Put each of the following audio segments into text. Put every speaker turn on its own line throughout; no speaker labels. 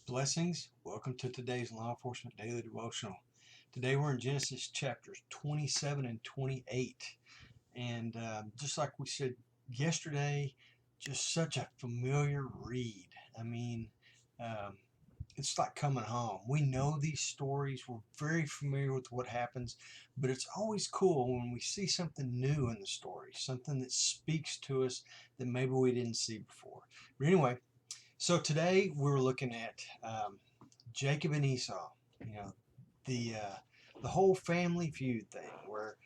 Blessings. Welcome to today's Law Enforcement Daily Devotional. Today we're in Genesis chapters 27 and 28. And just like we said yesterday, just such a familiar read. I mean, um, it's like coming home. We know these stories. We're very familiar with what happens, but it's always cool when we see something new in the story, something that speaks to us that maybe we didn't see before. But anyway, so today we're looking at Jacob and Esau. You know, the whole family feud thing, where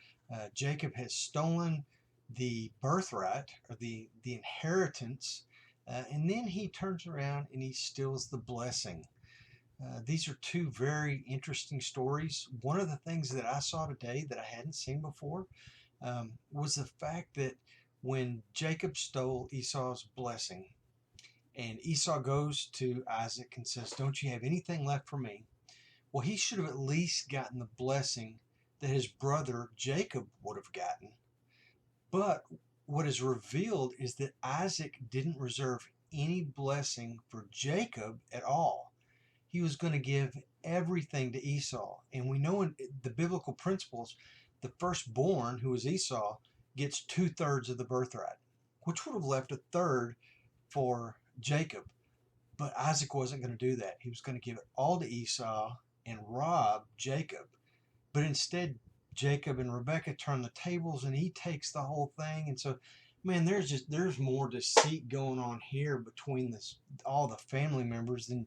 Jacob has stolen the birthright or the inheritance, and then he turns around and he steals the blessing. These are two very interesting stories. One of the things that I saw today that I hadn't seen before was the fact that when Jacob stole Esau's blessing, and Esau goes to Isaac and says, "Don't you have anything left for me?" Well, he should have at least gotten the blessing that his brother Jacob would have gotten. But what is revealed is that Isaac didn't reserve any blessing for Jacob at all. He was going to give everything to Esau. And we know in the biblical principles, the firstborn, who was Esau, gets 2/3 of the birthright, which would have left a third for Jacob. But Isaac wasn't going to do that. He was going to give it all to Esau and rob Jacob. But instead, Jacob and Rebekah turn the tables and he takes the whole thing. And so, man, there's more deceit going on here between all the family members than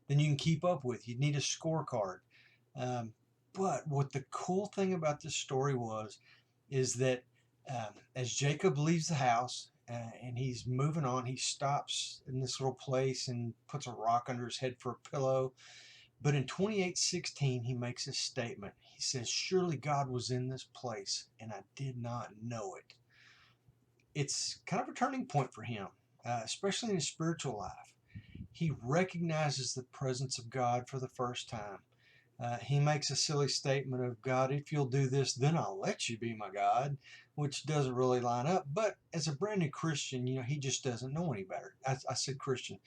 you can keep up with. You'd need a scorecard. Um, but what the cool thing about this story is that as Jacob leaves the house and he's moving on, he stops in this little place and puts a rock under his head for a pillow. But in 28:16, he makes a statement. He says, "Surely God was in this place, and I did not know it." It's kind of a turning point for him, especially in his spiritual life. He recognizes the presence of God for the first time. He makes a silly statement of, "God, if you'll do this, then I'll let you be my God," which doesn't really line up. But as a brand new Christian, he just doesn't know any better. I said Christian.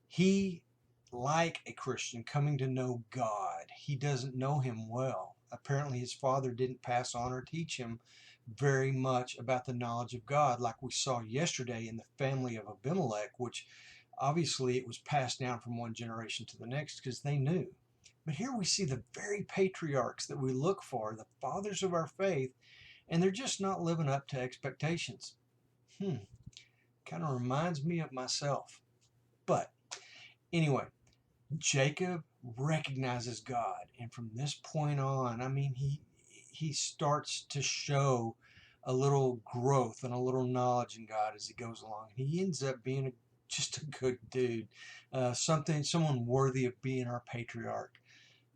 He, like a Christian, coming to know God, he doesn't know him well. Apparently his father didn't pass on or teach him very much about the knowledge of God, like we saw yesterday in the family of Abimelech, which obviously it was passed down from one generation to the next because they knew. But here we see the very patriarchs that we look for, the fathers of our faith, and they're just not living up to expectations. Kind of reminds me of myself. But anyway, Jacob recognizes God, and from this point on, I mean, he starts to show a little growth and a little knowledge in God as he goes along. He ends up being just a good dude, someone worthy of being our patriarch.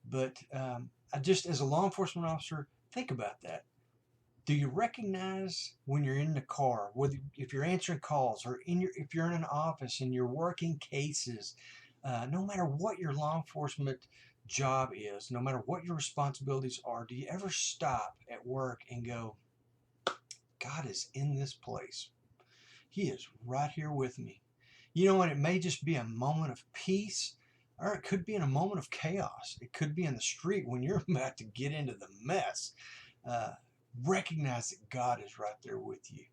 But I just, as a law enforcement officer, think about that. Do you recognize when you're in the car, whether if you're answering calls or if you're in an office and you're working cases, no matter what your law enforcement job is, no matter what your responsibilities are, do you ever stop at work and go, "God is in this place. He is right here with me." And it may just be a moment of peace, or it could be in a moment of chaos. It could be in the street when you're about to get into the mess. Recognize that God is right there with you.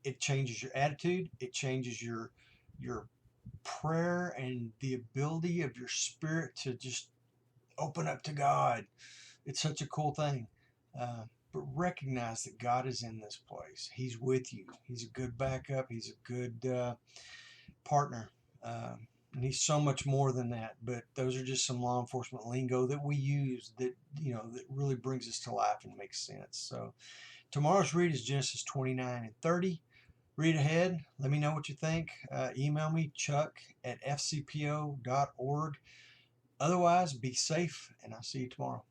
It changes your attitude. It changes your prayer and the ability of your spirit to just open up to God. It's such a cool thing. But recognize that God is in this place. He's with you. He's a good backup. He's a good partner. And he's so much more than that. But those are just some law enforcement lingo that we use that really brings us to life and makes sense. So tomorrow's read is Genesis 29 and 30. Read ahead. Let me know what you think. Email me, chuck@fcpo.org. Otherwise, be safe, and I'll see you tomorrow.